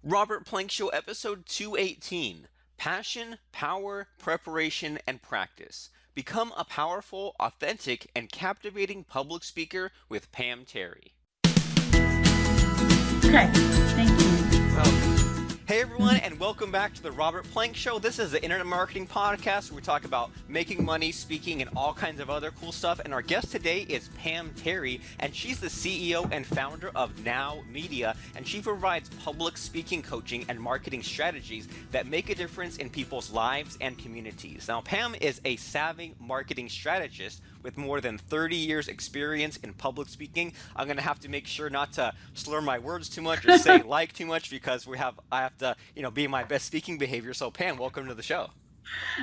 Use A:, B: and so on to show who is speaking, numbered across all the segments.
A: Robert Plank Show, episode 218: Passion, Power, Preparation, and Practice. Become a powerful, authentic, and captivating public speaker with Pam Terry.
B: Okay, thank you.
A: Well, hey everyone,
B: Mhm.
A: and welcome back to the Robert Plank Show. This is the internet marketing podcast where we talk about making money, speaking, and all kinds of other cool stuff. And our guest today is Pam Terry, and she's the CEO and founder of Now Media, and she provides public speaking coaching and marketing strategies that make a difference in people's lives and communities. Now, Pam is a savvy marketing strategist with more than 30 years experience in public speaking. I'm going to have to make sure not to slur my words too much or say like too much because I have to, be my best speaking behavior. So Pam, welcome to the show.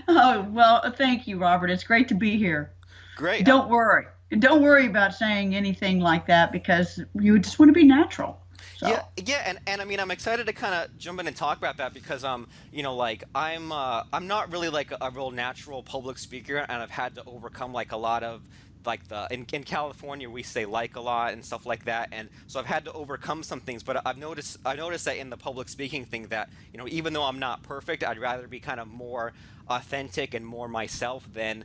B: Oh, well, thank you, Robert. It's great to be here.
A: Great.
B: Don't worry. Don't worry about saying anything like that because you just want to be natural.
A: Yeah,
B: So,
A: yeah, and I mean, I'm excited to kind of jump in and talk about that because like I'm not really like a real natural public speaker, and I've had to overcome like a lot of like in California we say like a lot and stuff like that, and so I've had to overcome some things. But I noticed that in the public speaking thing that even though I'm not perfect, I'd rather be kind of more authentic and more myself than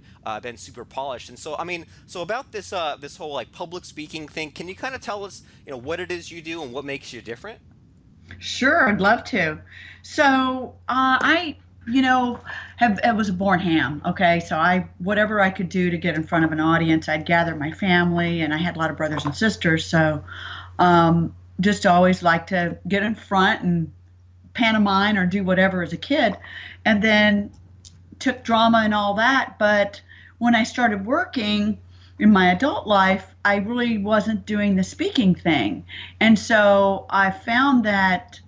A: super polished. And so I mean, so about this whole like public speaking thing, can you kind of tell us what it is you do and what makes you different?
B: sure, I'd love to. So, I was a born ham. Okay, so whatever I could do to get in front of an audience, I'd gather my family, and I had a lot of brothers and sisters. So, just always like to get in front and pantomime or do whatever as a kid, and then took drama and all that. But when I started working in my adult life, I really wasn't doing the speaking thing. And so I found that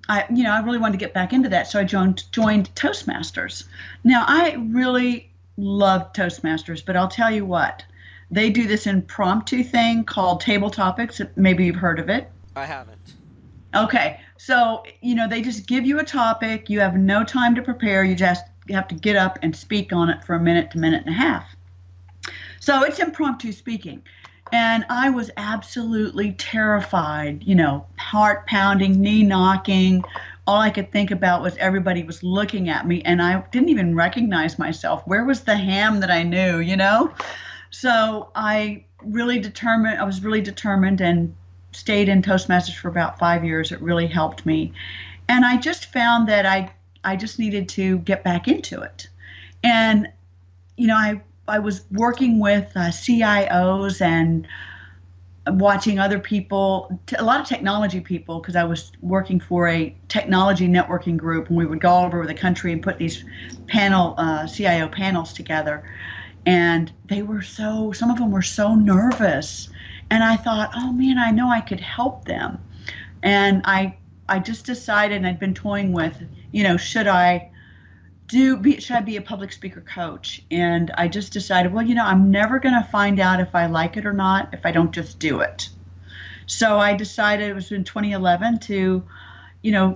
B: I really wanted to get back into that. So I joined Toastmasters. Now, I really love Toastmasters, but I'll tell you what, they do this impromptu thing called Table Topics. Maybe you've heard of it.
A: I haven't.
B: Okay, so they just give you a topic. You have no time to prepare. You have to get up and speak on it for a minute to minute and a half. So it's impromptu speaking. And I was absolutely terrified, heart pounding, knee knocking. All I could think about was everybody was looking at me, and I didn't even recognize myself. Where was the ham that I knew? So I was really determined and stayed in Toastmasters for about 5 years. It really helped me. And I just found that I just needed to get back into it. And, I was working with CIOs and watching other people, a lot of technology people, because I was working for a technology networking group, and we would go all over the country and put these CIO panels together. And some of them were so nervous. And I thought, oh man, I know I could help them. And I just decided, and I'd been toying with, should I be a public speaker coach? And I just decided, well, I'm never going to find out if I like it or not if I don't just do it. So I decided, it was in 2011, to,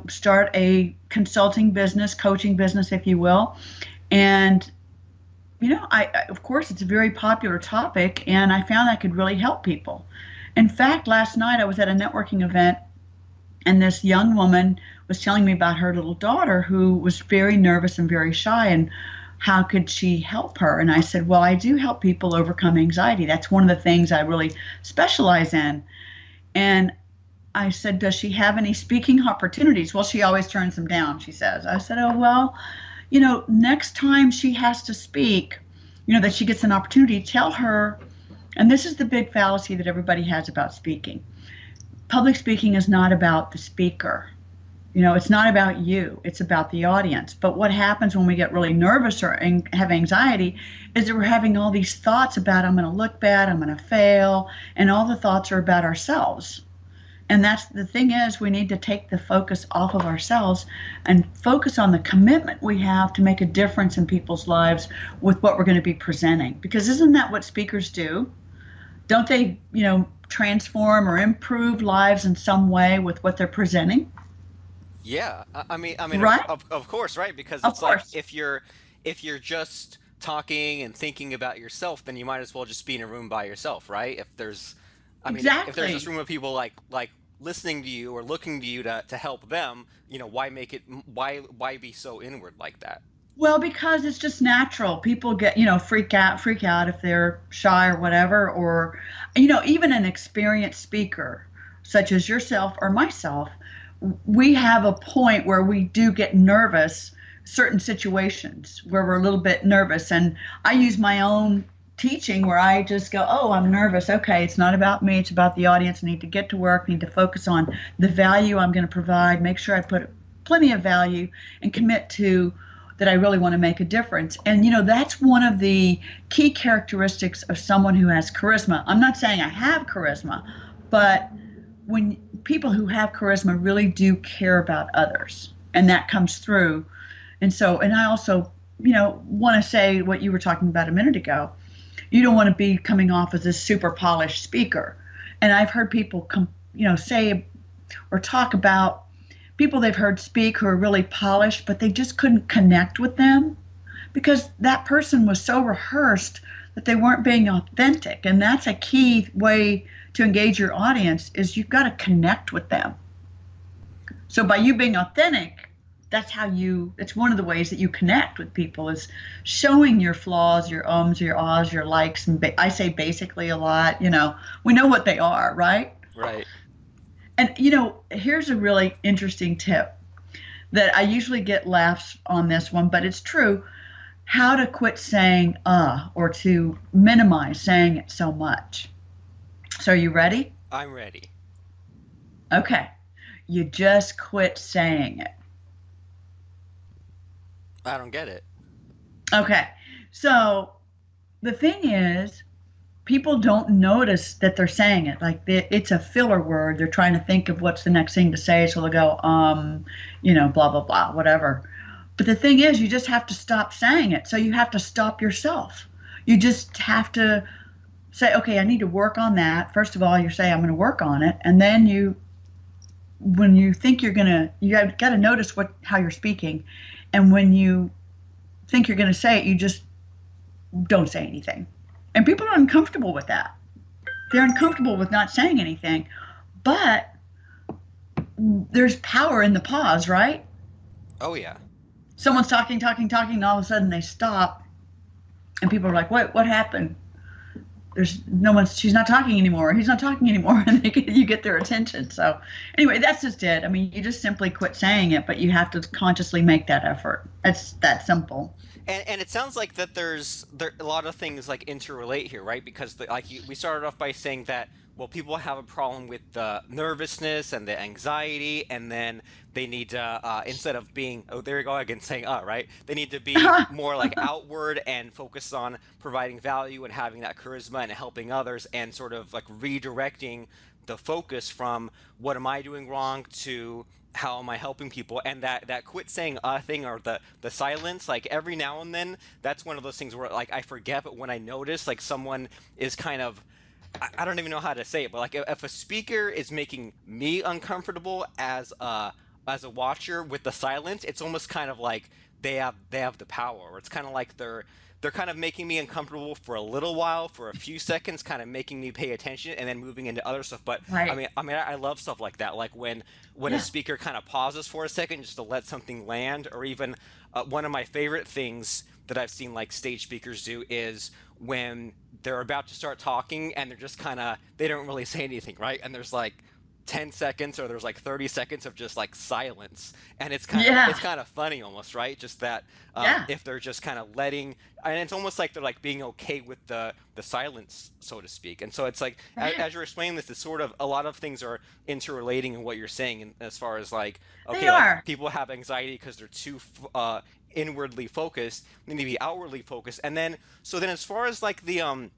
B: start a consulting business, coaching business, if you will. And, of course, it's a very popular topic, and I found I could really help people. In fact, last night I was at a networking event, and this young woman was telling me about her little daughter who was very nervous and very shy, and how could she help her? And I said, well, I do help people overcome anxiety. That's one of the things I really specialize in. And I said, does she have any speaking opportunities? Well, she always turns them down, she says. I said, oh, well, next time she has to speak, that she gets an opportunity, tell her, and this is the big fallacy that everybody has about speaking. Public speaking is not about the speaker. It's not about you. It's about the audience. But what happens when we get really nervous or have anxiety is that we're having all these thoughts about, I'm going to look bad, I'm going to fail, and all the thoughts are about ourselves. And that's the thing, is we need to take the focus off of ourselves and focus on the commitment we have to make a difference in people's lives with what we're going to be presenting. Because isn't that what speakers do? Don't they, transform or improve lives in some way with what they're presenting?
A: Yeah, I mean,
B: Right?
A: of course, right? Because
B: Of
A: it's like
B: course.
A: if you're just talking and thinking about yourself, then you might as well just be in a room by yourself, right? If there's this
B: Exactly.
A: room of people like listening to you or looking to you to help them, why make it, why be so inward like that?
B: Well, because it's just natural. People get, freak out if they're shy or whatever, or, even an experienced speaker, such as yourself or myself, we have a point where we do get nervous, certain situations where we're a little bit nervous. And I use my own teaching where I just go, oh, I'm nervous. Okay, it's not about me, it's about the audience. I need to get to work, need to focus on the value I'm going to provide, make sure I put plenty of value and commit to that I really want to make a difference. And, that's one of the key characteristics of someone who has charisma. I'm not saying I have charisma, but when people who have charisma really do care about others, and that comes through. And I also, want to say what you were talking about a minute ago. You don't want to be coming off as a super polished speaker. And I've heard people say or talk about people they've heard speak who are really polished, but they just couldn't connect with them because that person was so rehearsed that they weren't being authentic. And that's a key way to engage your audience, is you've got to connect with them. So by you being authentic, that's how it's one of the ways that you connect with people, is showing your flaws, your ums, your ahs, your likes. And I say basically a lot, we know what they are, right?
A: Right.
B: And, here's a really interesting tip that I usually get laughs on this one, but it's true. How to quit saying, or to minimize saying it so much. So are you ready?
A: I'm ready.
B: Okay. You just quit saying it.
A: I don't get it.
B: Okay. So the thing is, people don't notice that they're saying it. Like it's a filler word. They're trying to think of what's the next thing to say. So they'll go, blah, blah, blah, whatever. But the thing is, you just have to stop saying it. So you have to stop yourself. You just have to say, okay, I need to work on that. First of all, you say, I'm going to work on it. And then when you think you have got to notice how you're speaking. And when you think you're going to say it, you just don't say anything. And people are uncomfortable with that. They're uncomfortable with not saying anything. But there's power in the pause, right?
A: Oh, yeah.
B: Someone's talking, and all of a sudden they stop. And people are like, wait, what happened? She's not talking anymore. He's not talking anymore. And you get their attention. So anyway, that's just it. I mean, you just simply quit saying it, but you have to consciously make that effort. It's that simple.
A: And it sounds like that there a lot of things like interrelate here, right? Because we started off by saying that, well, people have a problem with the nervousness and the anxiety, and then they need to instead of being, oh, there you go again saying right, they need to be more like outward and focus on providing value and having that charisma and helping others, and sort of like redirecting the focus from what am I doing wrong to how am I helping people. And that quit saying thing, or the silence, like every now and then, that's one of those things where like I forget, but when I notice like someone is kind of, I don't even know how to say it, but like if a speaker is making me uncomfortable as a watcher with the silence, it's almost kind of like they have the power, or it's kind of like they're kind of making me uncomfortable for a little while, for a few seconds, kind of making me pay attention, and then moving into other stuff. But right. I love stuff like that, like when a speaker kind of pauses for a second just to let something land, or even one of my favorite things that I've seen like stage speakers do is when they're about to start talking and they're just they don't really say anything, right? And there's like 10 seconds or there's like 30 seconds of just like silence, and it's kind of funny almost, right? Just that if they're just kind of letting, and it's almost like they're like being okay with the silence, so to speak. And so it's like as you're explaining this, it's sort of a lot of things are interrelating in what you're saying, and as far as like, okay, like people have anxiety because they're too inwardly focused, they need to be outwardly focused. And then as far as like the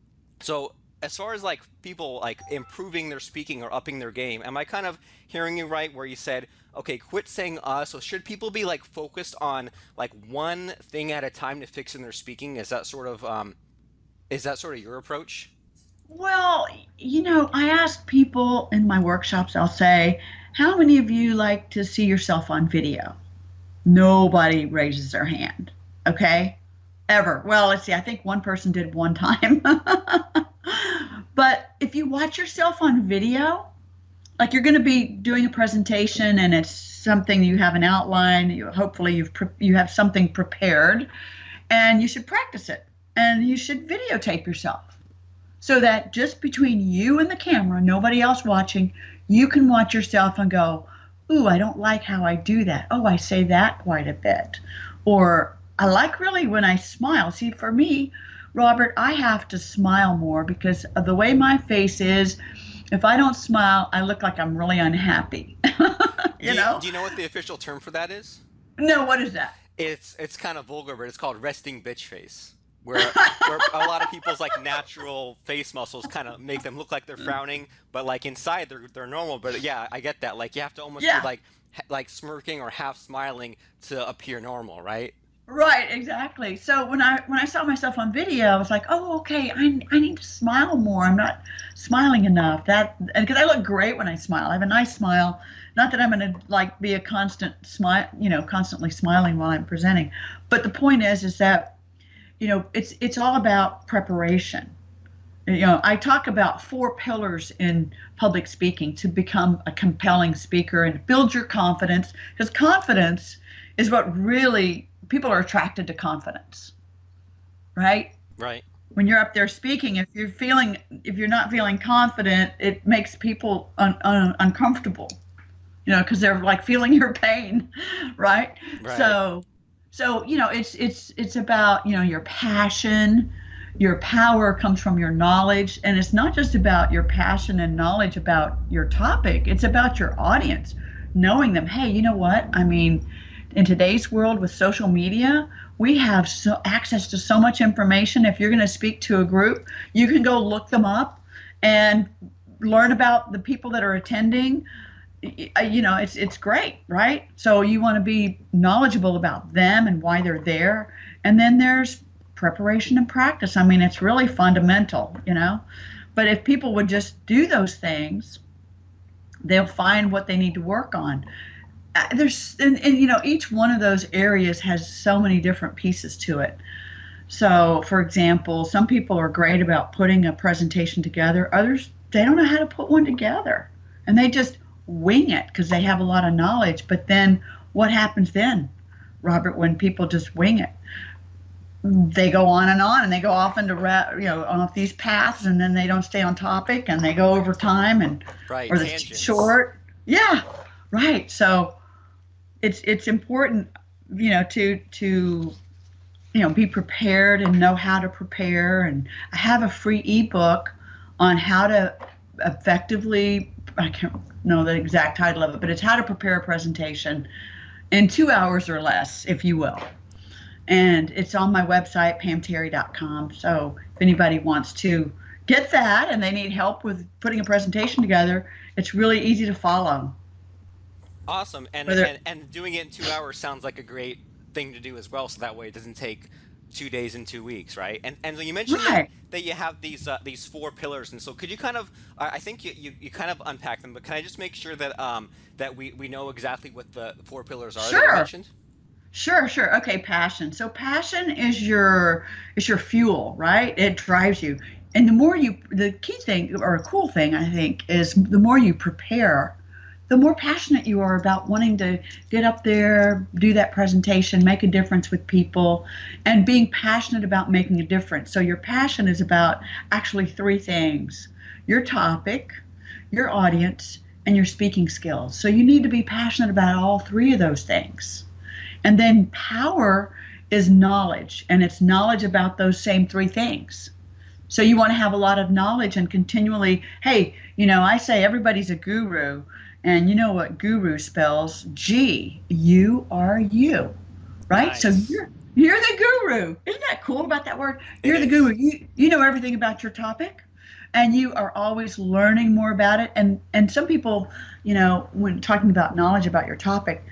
A: as far as like people like improving their speaking or upping their game, am I kind of hearing you right where you said, okay, quit saying so should people be like focused on like one thing at a time to fix in their speaking? Is that sort of your approach?
B: Well, I ask people in my workshops, I'll say, how many of you like to see yourself on video? Nobody raises their hand. Okay? Ever. Well, let's see. I think one person did one time. But if you watch yourself on video, like you're going to be doing a presentation and it's something you have an outline, hopefully you have something prepared, and you should practice it, and you should videotape yourself so that just between you and the camera, nobody else watching, you can watch yourself and go, ooh, I don't like how I do that. Oh, I say that quite a bit. Or I like really when I smile. See, for me, Robert, I have to smile more because of the way my face is. If I don't smile, I look like I'm really unhappy.
A: Do
B: you
A: you,
B: know?
A: do you know what the official term for that is?
B: No, what is that?
A: It's kind of vulgar, but it's called resting bitch face, where a lot of people's like natural face muscles kind of make them look like they're frowning, but like inside they're normal. But yeah, I get that. Like you have to almost be
B: Yeah,
A: like smirking or half smiling to appear normal, right?
B: right, exactly. So when I saw myself on video, I was like, oh, okay, I need to smile more. I'm not smiling enough. That and because I look great when I smile. I have a nice smile. Not that I'm going to like be a constant smile, constantly smiling while I'm presenting. But the point is that it's all about preparation. I talk about 4 pillars in public speaking to become a compelling speaker and build your confidence, because confidence is what really people are attracted to confidence, right?
A: Right.
B: When you're up there speaking, if you're not feeling confident, it makes people uncomfortable, because they're like feeling your pain, right?
A: Right.
B: So it's about your passion. Your power comes from your knowledge, and it's not just about your passion and knowledge about your topic. It's about your audience, knowing them. Hey, you know what? I mean, in today's world with social media, we have access to so much information. If you're going to speak to a group, you can go look them up and learn about the people that are attending. It's great, right? So you want to be knowledgeable about them and why they're there. And then there's preparation and practice. I mean, it's really fundamental. But if people would just do those things, they'll find what they need to work on. There's and each one of those areas has so many different pieces to it. So, for example, some people are great about putting a presentation together. Others, they don't know how to put one together, and they just wing it because they have a lot of knowledge. But then what happens then, Robert, when people just wing it? They go on and they go off into off these paths, and then they don't stay on topic, and they go over time,
A: Right.
B: or they're
A: Tangents.
B: short. Yeah, right. So it's important, to be prepared and know how to prepare. And I have a free ebook on how to effectively, I can't know the exact title of it, but it's how to prepare a presentation in 2 hours or less, if you will. And it's on my website, pamterry.com. So if anybody wants to get that and they need help with putting a presentation together, it's really easy to follow.
A: Awesome. And,
B: Whether
A: and and doing it in 2 hours sounds like a great thing to do as well. So that way it doesn't take 2 days and 2 weeks, right? And you mentioned that
B: Right.
A: that you have these 4 pillars, and so could you kind of I think you kind of unpack them, but can I just make sure that that we know exactly what the 4 pillars are that you
B: Sure.
A: mentioned?
B: Sure. Okay, passion. So passion is your fuel, right? It drives you. And the key thing or a cool thing I think is the more you prepare, the more passionate you are about wanting to get up there, do that presentation, make a difference with people, and being passionate about making a difference. So your passion is about actually 3 things: your topic, your audience, and your speaking skills. So you need to be passionate about all 3 of those things. And then power is knowledge, and it's knowledge about those same 3 things. So you want to have a lot of knowledge and continually, hey, I say everybody's a guru, and you know what guru spells? Guru, right? So
A: Nice.
B: you're the guru. Isn't that cool about that word?
A: It
B: You're the guru.
A: is.
B: You know everything about your topic, and you are always learning more about it. And some people, when talking about knowledge about your topic,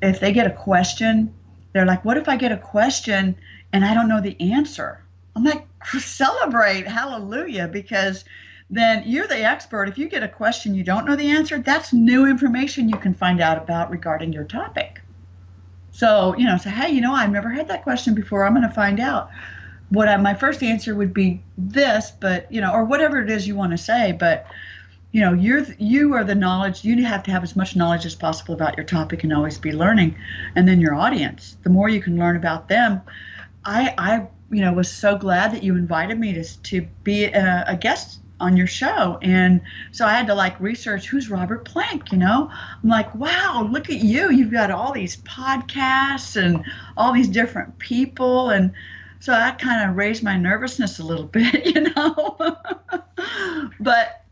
B: if they get a question, they're like, what if I get a question and I don't know the answer? I'm like, celebrate, hallelujah, because then you're the expert. If you get a question you don't know the answer, that's new information you can find out about regarding your topic. So, say, hey, I've never had that question before. I'm going to find out. My first answer would be this, but, or whatever it is you want to say. But you are the knowledge. You have to have as much knowledge as possible about your topic and always be learning. And then your audience, the more you can learn about them. I was so glad that you invited me to be a guest on your show. And so I had to like research who's Robert Plank. I'm like, wow, look at you. You've got all these podcasts and all these different people. And so that kind of raised my nervousness a little bit. But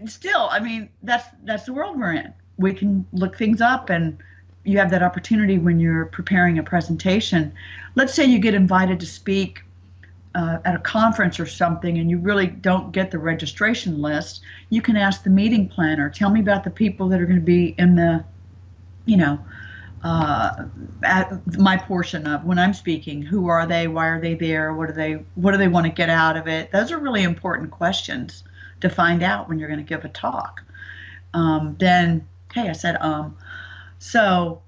B: still, I mean, that's the world we're in. We can look things up, and you have that opportunity when you're preparing a presentation. Let's say you get invited to speak at a conference or something, and you really don't get the registration list. You can ask the meeting planner, tell me about the people that are going to be in the, at my portion of when I'm speaking. Who are they? Why are they there? What do they want to get out of it? Those are really important questions to find out when you're going to give a talk. Then, hey, I said, so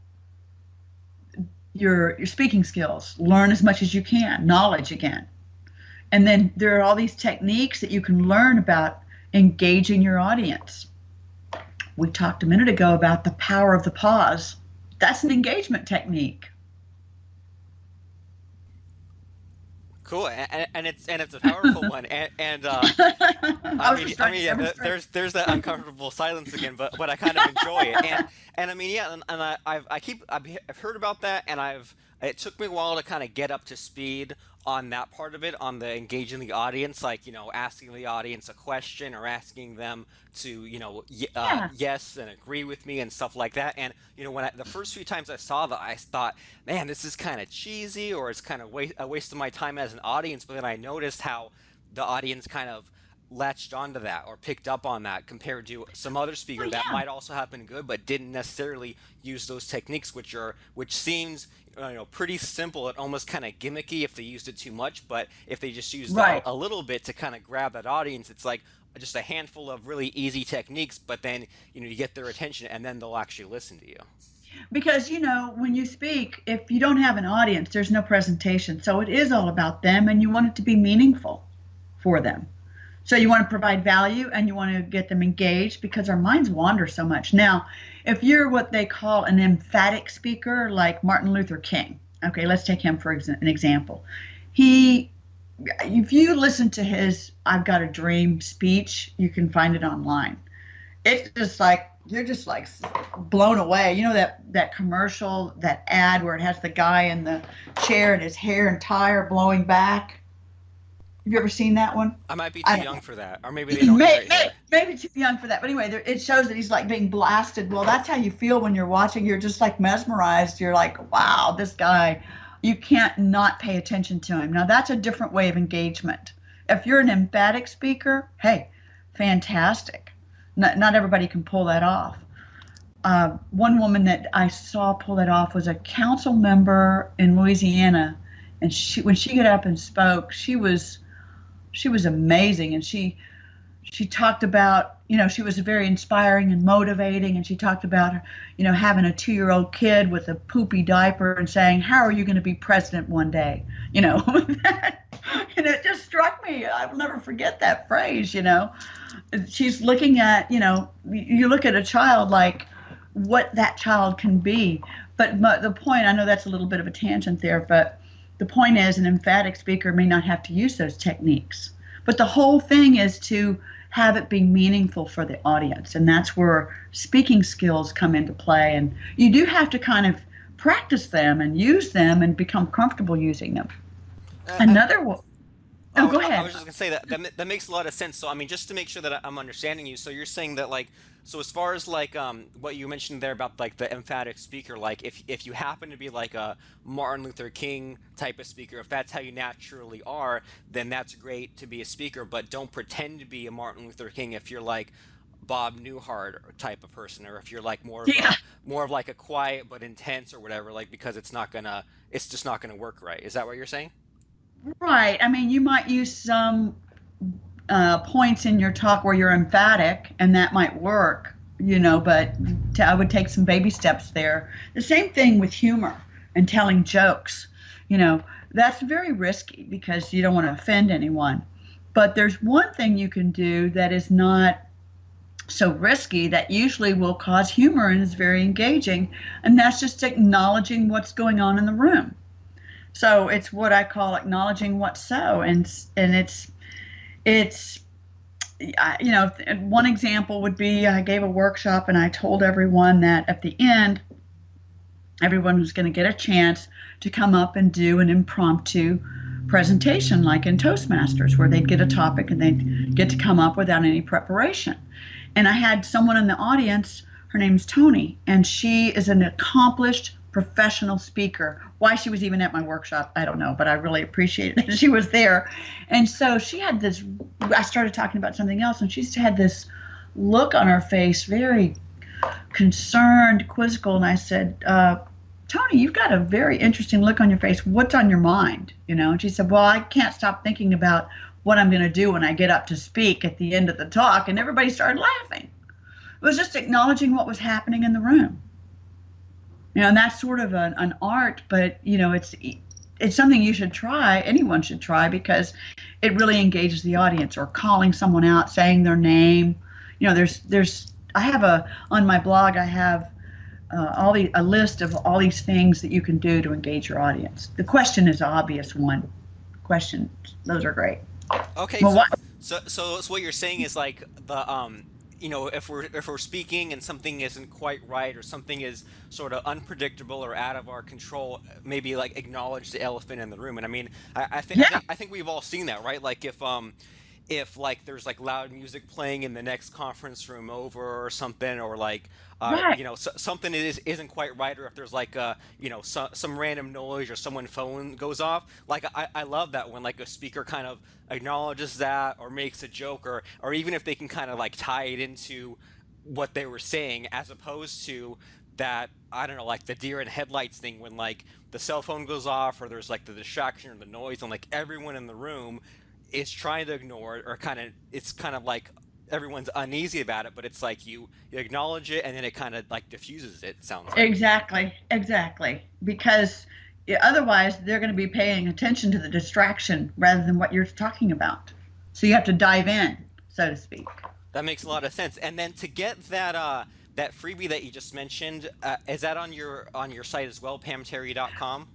B: your speaking skills, learn as much as you can, knowledge again. And then there are all these techniques that you can learn about engaging your audience. We talked a minute ago about the power of the pause. That's an engagement technique.
A: Cool, and it's a powerful one, there's that uncomfortable silence again, but I kind of enjoy it, and I mean, yeah, and I've heard about that, and it took me a while to kind of get up to speed on that part of it, on the engaging the audience, like, asking the audience a question or asking them to, yes and agree with me and stuff like that. And, when the first few times I saw that, I thought, man, this is kind of cheesy, or it's kind of a waste of my time as an audience. But then I noticed how the audience kind of latched onto that or picked up on that compared to some other speaker that might also have been good, but didn't necessarily use those techniques, which seems pretty simple and almost kind of gimmicky if they used it too much. But if they just used a little bit to kind of grab that audience, it's like just a handful of really easy techniques, but then you get their attention, and then they'll actually listen to you.
B: Because when you speak, if you don't have an audience, there's no presentation. So it is all about them, and you want it to be meaningful for them. So you want to provide value, and you want to get them engaged, because our minds wander so much. Now, if you're what they call an emphatic speaker, like Martin Luther King, okay, let's take him for an example. If you listen to his "I've Got a Dream" speech, you can find it online. It's just like, you're just like blown away. That commercial, that ad where it has the guy in the chair and his hair and tie are blowing back. Have you ever seen that one?
A: I might be too young for that, or maybe they don't.
B: Maybe too young for that. But anyway, it shows that he's like being blasted. Well, that's how you feel when you're watching. You're just like mesmerized. You're like, wow, this guy. You can't not pay attention to him. Now, that's a different way of engagement. If you're an emphatic speaker, hey, fantastic. Not everybody can pull that off. One woman that I saw pull that off was a council member in Louisiana, and when she got up and spoke, she was amazing, and she talked about, she was very inspiring and motivating, and she talked about, having a 2-year-old kid with a poopy diaper and saying, how are you going to be president one day? And it just struck me. I'll never forget that phrase. She's looking at, you look at a child like what that child can be. But the point, I know that's a little bit of a tangent there, but the point is, an emphatic speaker may not have to use those techniques. But the whole thing is to have it be meaningful for the audience. And that's where speaking skills come into play. And you do have to kind of practice them and use them and become comfortable using them. Go ahead.
A: I was just going to say that makes a lot of sense. So, I mean, just to make sure that I'm understanding you. So you're saying that, like, so as far as like what you mentioned there about like the emphatic speaker, like if you happen to be like a Martin Luther King type of speaker, if that's how you naturally are, then that's great to be a speaker. But don't pretend to be a Martin Luther King if you're like Bob Newhart type of person, or if you're like more of like a quiet but intense or whatever, like, because it's just not gonna work right. Is that what you're saying?
B: Right. I mean, you might use some points in your talk where you're emphatic, and that might work, but I would take some baby steps there. The same thing with humor and telling jokes. That's very risky because you don't want to offend anyone. But there's one thing you can do that is not so risky that usually will cause humor and is very engaging. And that's just acknowledging what's going on in the room. So it's what I call acknowledging what's so. And it's one example would be I gave a workshop and I told everyone that at the end, everyone was going to get a chance to come up and do an impromptu presentation like in Toastmasters, where they'd get a topic and they'd get to come up without any preparation. And I had someone in the audience, her name's Tony, and she is an accomplished professional speaker. Why she was even at my workshop, I don't know, but I really appreciated that she was there. And so she had this, I started talking about something else, and she had this look on her face, very concerned, quizzical, and I said, Tony, you've got a very interesting look on your face. What's on your mind? And she said, well, I can't stop thinking about what I'm going to do when I get up to speak at the end of the talk. And everybody started laughing. It was just acknowledging what was happening in the room. And that's sort of an art, but it's something you should try. Anyone should try, because it really engages the audience. Or calling someone out, saying their name. I have on my blog, I have a list of all these things that you can do to engage your audience. The question is an obvious one. Questions, those are great.
A: Okay,
B: Well,
A: so what you're saying is like the if we're speaking and something isn't quite right, or something is sort of unpredictable or out of our control, maybe like acknowledge the elephant in the room. And I mean, I think we've all seen that, right? Like if like there's like loud music playing in the next conference room over or something, or like
B: right.
A: something isn't quite right, or if there's like some random noise or someone's phone goes off. Like I love that when like a speaker kind of acknowledges that, or makes a joke, or even if they can kind of like tie it into what they were saying, as opposed to that, I don't know, like the deer in headlights thing, when like the cell phone goes off, or there's like the distraction or the noise, and like everyone in the room is trying to ignore it, or it's kind of like everyone's uneasy about it, but it's like you acknowledge it, and then it kind of like diffuses it, sounds like.
B: Exactly. Because otherwise they're going to be paying attention to the distraction rather than what you're talking about. So you have to dive in, so to speak.
A: That makes a lot of sense. And then to get that freebie that you just mentioned, is that on your site as well, pamterry.com?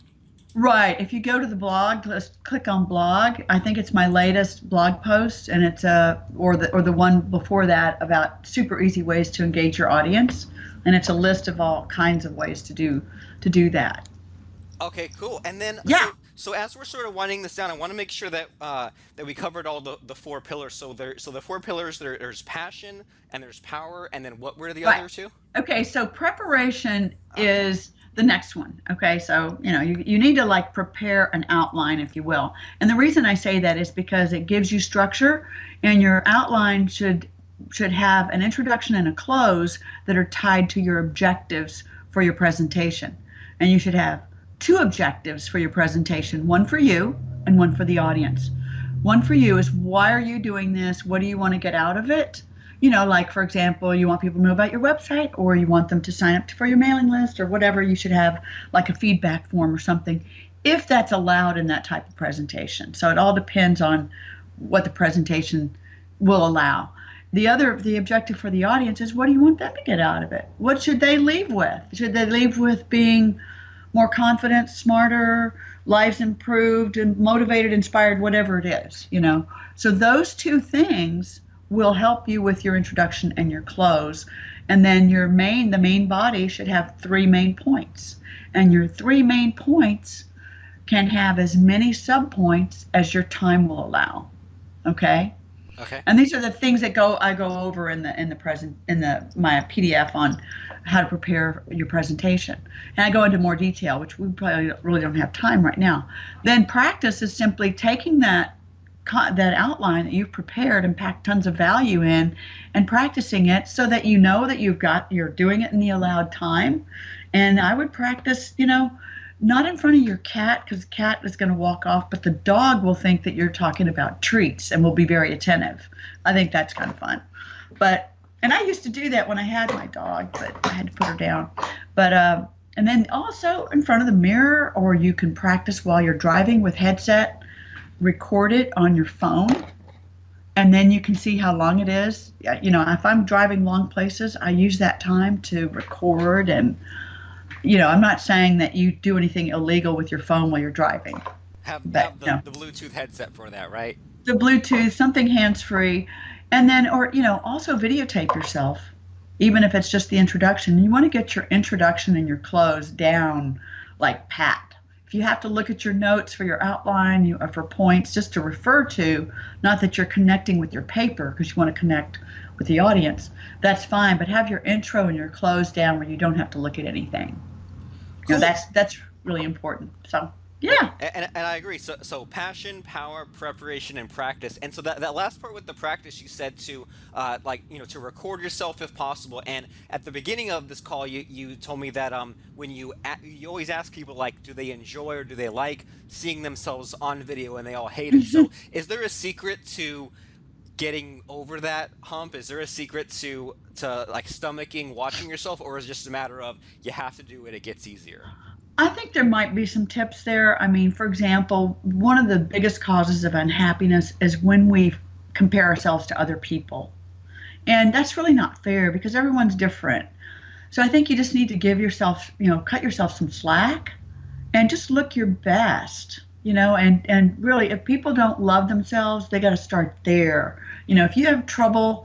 B: Right. If you go to the blog, just click on blog. I think it's my latest blog post, and it's or the one before that, about super easy ways to engage your audience, and it's a list of all kinds of ways to do that.
A: Okay, cool. And then
B: Yeah.
A: so as we're sort of winding this down, I want to make sure that that we covered all the four pillars. So the four pillars, there's passion, and there's power, and then what were the
B: Right.
A: other two?
B: Okay. So preparation
A: Okay.
B: is the next one. Okay. So you need to like prepare an outline, if you will. And the reason I say that is because it gives you structure, and your outline should have an introduction and a close that are tied to your objectives for your presentation. And you should have two objectives for your presentation, one for you and one for the audience. One for you is, why are you doing this? What do you want to get out of it? Like, for example, you want people to know about your website, or you want them to sign up for your mailing list, or whatever. You should have like a feedback form or something, if that's allowed in that type of presentation. So it all depends on what the presentation will allow. The objective for the audience is, what do you want them to get out of it? What should they leave with? Should they leave with being more confident, smarter, lives improved, and motivated, inspired, whatever it is, So those two things will help you with your introduction and your close. And then the main body should have three main points. And your three main points can have as many subpoints as your time will allow. Okay?
A: Okay.
B: And these are the things that I go over in my PDF on how to prepare your presentation. And I go into more detail, which we probably really don't have time right now. Then practice is simply taking that outline that you've prepared and packed tons of value in, and practicing it so that you know that you're doing it in the allowed time. And I would practice, not in front of your cat, because the cat is going to walk off, but the dog will think that you're talking about treats and will be very attentive. I think that's kind of fun. And I used to do that when I had my dog, but I had to put her down. And then also in front of the mirror, or you can practice while you're driving with headset, record it on your phone, and then you can see how long it is. Yeah, if I'm driving long places, I use that time to record. And I'm not saying that you do anything illegal with your phone while you're driving, but
A: Have the Bluetooth headset for that, right?
B: the Bluetooth, something hands free, and then, or also videotape yourself, even if it's just the introduction. You want to get your introduction and your close down like pat. If you have to look at your notes for your outline, for points just to refer to, not that you're connecting with your paper because you want to connect with the audience, that's fine. But have your intro and your close down where you don't have to look at anything.
A: Cool.
B: That's really important. So yeah.
A: And I agree. So passion, power, preparation, and practice. And so that last part with the practice, you said to to record yourself if possible. And at the beginning of this call, you told me that when you always ask people, like, do they enjoy or do they like seeing themselves on video, and they all hate it. So is there a secret to getting over that hump? Is there a secret to like stomaching watching yourself, or is it just a matter of you have to do it, it gets easier?
B: I think there might be some tips there. I mean, for example, one of the biggest causes of unhappiness is when we compare ourselves to other people. And that's really not fair because everyone's different. So I think you just need to give yourself, cut yourself some slack and just look your best, and really, if people don't love themselves, they got to start there. If you have trouble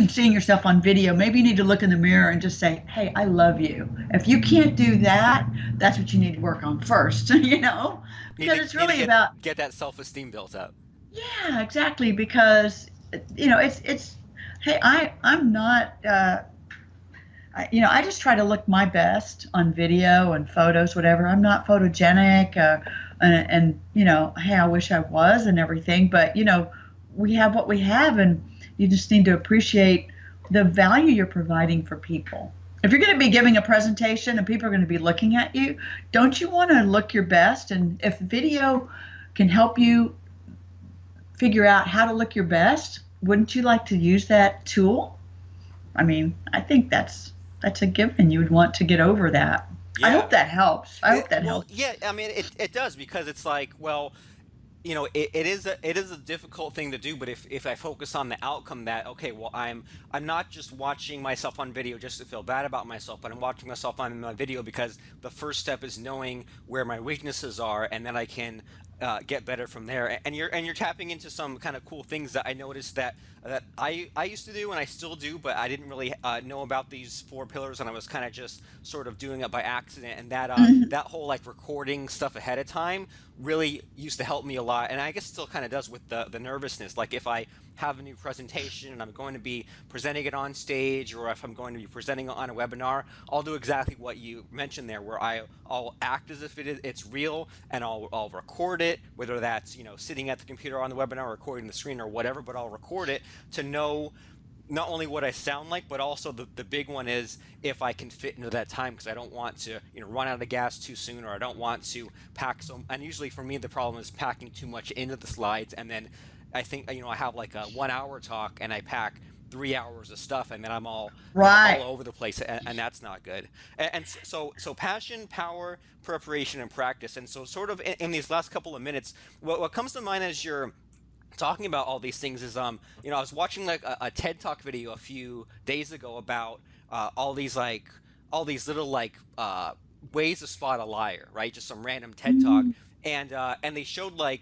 B: seeing yourself on video, maybe you need to look in the mirror and just say, hey, I love you. If you can't do that, that's what you need to work on first, because it's really about
A: get that self-esteem built up.
B: Yeah, exactly. Because it's hey, I'm not I just try to look my best on video and photos, whatever. I'm not photogenic, and hey, I wish I was and everything, but we have what we have, and you just need to appreciate the value you're providing for people. If you're going to be giving a presentation and people are going to be looking at you, don't you want to look your best? And if video can help you figure out how to look your best, wouldn't you like to use that tool? I mean, I think that's a given. You would want to get over that. Yeah. I hope that helps. Helps.
A: Yeah, I mean, it does, because it's like, well, it is a difficult thing to do, but if I focus on the outcome, that, okay, well, I'm not just watching myself on video just to feel bad about myself, but I'm watching myself on my video because the first step is knowing where my weaknesses are, and then I can get better from there. And you're tapping into some kind of cool things that I noticed that I used to do and I still do, but I didn't really know about these 4 pillars, and I was kind of just sort of doing it by accident. And that that whole like recording stuff ahead of time really used to help me a lot, and I guess still kind of does with the nervousness. Like if I have a new presentation and I'm going to be presenting it on stage, or if I'm going to be presenting on a webinar, I'll do exactly what you mentioned there, where I'll act as if it's real, and I'll record it, whether that's sitting at the computer on the webinar, recording the screen or whatever, but I'll record it to know not only what I sound like, but also the big one is if I can fit into that time, because I don't want to run out of gas too soon, or I don't want to pack and usually for me the problem is packing too much into the slides, and then I think I have like a 1 hour talk and I pack 3 hours of stuff, and then I'm all all over the place, and that's not good. And so passion, power, preparation, and practice. And so sort of in these last couple of minutes, what comes to mind as you're talking about all these things is I was watching like a TED Talk video a few days ago about all these little ways to spot a liar, right? Just some random TED Talk, and they showed like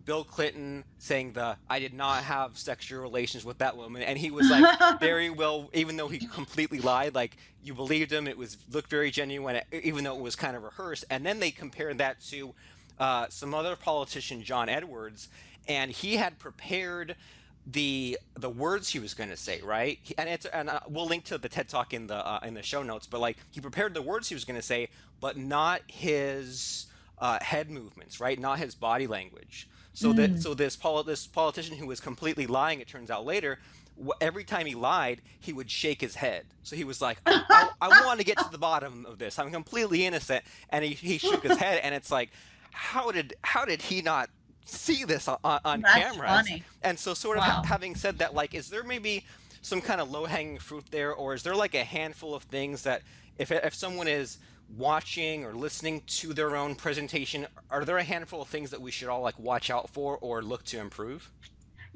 A: Bill Clinton saying I did not have sexual relations with that woman, and he was like very well, even though he completely lied, like you believed him, looked very genuine, even though it was kind of rehearsed. And then they compared that to some other politician, John Edwards, and he had prepared the words he was going to say, right? And we'll link to the TED Talk in the show notes, but like he prepared the words he was going to say, but not his head movements, right? Not his body language. So this politician who was completely lying, it turns out later, every time he lied, he would shake his head. So he was like, I want to get to the bottom of this. I'm completely innocent. And he shook his head, and it's like, how did he not see this on camera?
B: Funny.
A: And so sort of having said that, like, is there maybe some kind of low-hanging fruit there, or is there like a handful of things that if someone is watching or listening to their own presentation, are there a handful of things that we should all like watch out for or look to improve?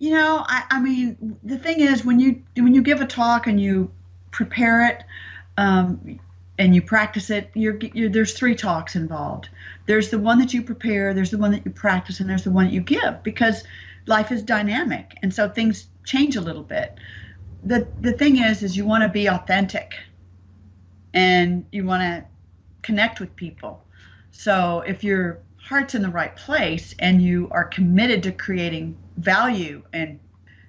B: I mean, the thing is, when you give a talk and you prepare it, um, and you practice it, there's three talks involved. There's the one that you prepare, there's the one that you practice, and there's the one that you give, because life is dynamic, and so things change a little bit. The thing is you want to be authentic, and you want to connect with people. So if your heart's in the right place and you are committed to creating value and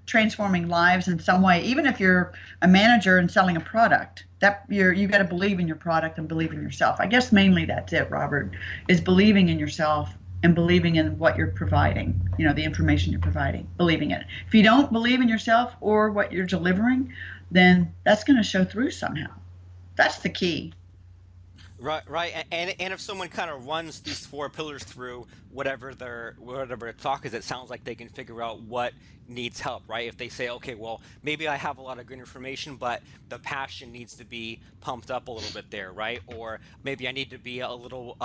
B: transforming lives in some way, even if you're a manager and selling a product, that you got to believe in your product and believe in yourself. I guess mainly that's it, Robert, is believing in yourself and believing in what you're providing, the information you're providing, believing it. If you don't believe in yourself or what you're delivering, then that's going to show through somehow. That's the key.
A: Right, right, and if someone kind of runs these four pillars through whatever talk is, it sounds like they can figure out what needs help, right? If they say, okay, well, maybe I have a lot of good information, but the passion needs to be pumped up a little bit there, right? Or maybe I need to be a little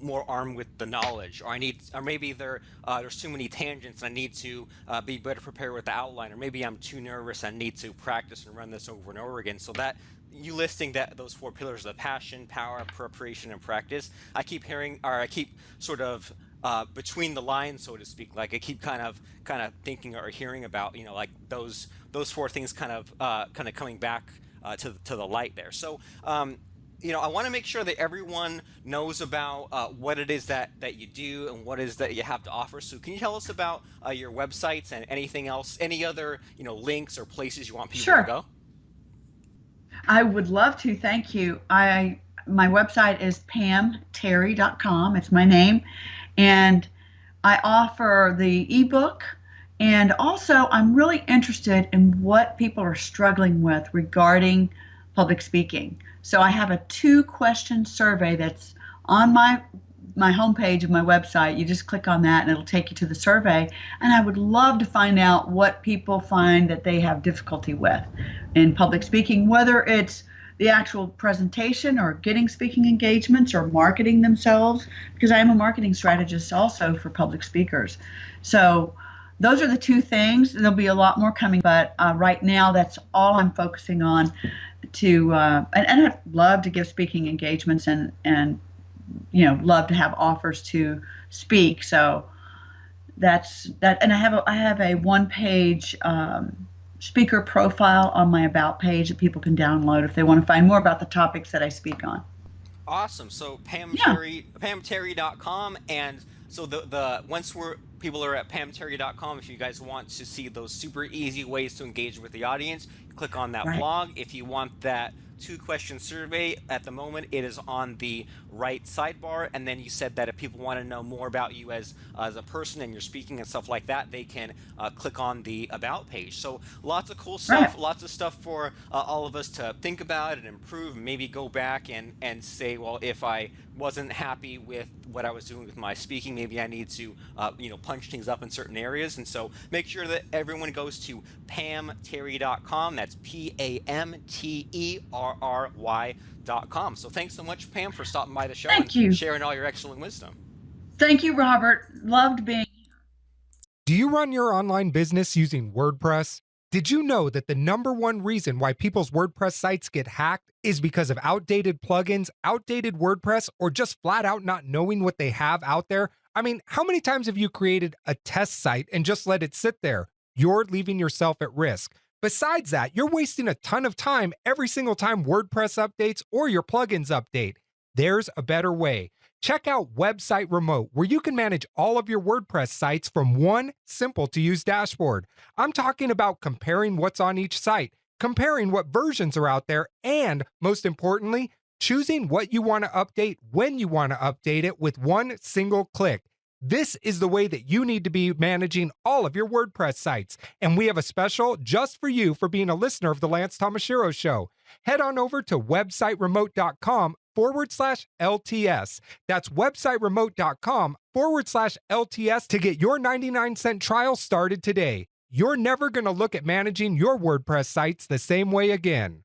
A: more armed with the knowledge, or maybe there's too many tangents, and I need to be better prepared with the outline, or maybe I'm too nervous, I need to practice and run this over and over again. So that you listing that those four pillars of passion, power, preparation, and practice, I keep hearing, or I keep sort of between the lines, so to speak. Like I keep kind of thinking or hearing about, like those four things kind of coming back to the light there. So I want to make sure that everyone knows about what it is that you do and what it is that you have to offer. So can you tell us about your websites and anything else, any other links or places you want people to
B: Sure.
A: go?
B: I would love to. Thank you. My website is pamterry.com. It's my name, and I offer the ebook, and also I'm really interested in what people are struggling with regarding public speaking. So I have a 2-question survey that's on my homepage of my website. You just click on that and it'll take you to the survey. And I would love to find out what people find that they have difficulty with in public speaking, whether it's the actual presentation or getting speaking engagements or marketing themselves, because I am a marketing strategist also for public speakers. So those are the two things. There'll be a lot more coming, but right now that's all I'm focusing on. And I'd love to give speaking engagements and love to have offers to speak. So that's that. And I have a 1-page speaker profile on my about page that people can download if they want to find more about the topics that I speak on.
A: Awesome. So
B: Yeah,
A: pamterry.com, and so the once people are at pamterry.com, if you guys want to see those super easy ways to engage with the audience, click on that
B: right.
A: blog. If you want that 2-question survey, at the moment it is on the right sidebar. And then you said that if people want to know more about you as a person and your speaking and stuff like that, they can click on the about page. So lots of cool
B: Right.
A: stuff, lots of stuff for all of us to think about and improve, and maybe go back and say, well, if I wasn't happy with what I was doing with my speaking, maybe I need to punch things up in certain areas. And so make sure that everyone goes to pamterry.com. That's PAMTERRY.com. So thanks so much, Pam, for stopping by the show and
B: Thank you.
A: sharing all your excellent wisdom.
B: Thank you, Robert. Loved being.
C: Do you run your online business using WordPress? Did you know that the #1 reason why people's WordPress sites get hacked is because of outdated plugins, outdated WordPress, or just flat out not knowing what they have out there? I mean, how many times have you created a test site and just let it sit there? You're leaving yourself at risk. Besides that, you're wasting a ton of time every single time WordPress updates or your plugins update. There's a better way. Check out Website Remote, where you can manage all of your WordPress sites from one simple to use dashboard. I'm talking about comparing what's on each site, comparing what versions are out there, and most importantly, choosing what you want to update when you want to update it with one single click. This is the way that you need to be managing all of your WordPress sites. And we have a special just for you for being a listener of the Lance Tomashiro Show. Head on over to websiteremote.com/LTS. That's websiteremote.com/LTS to get your 99-cent trial started today. You're never going to look at managing your WordPress sites the same way again.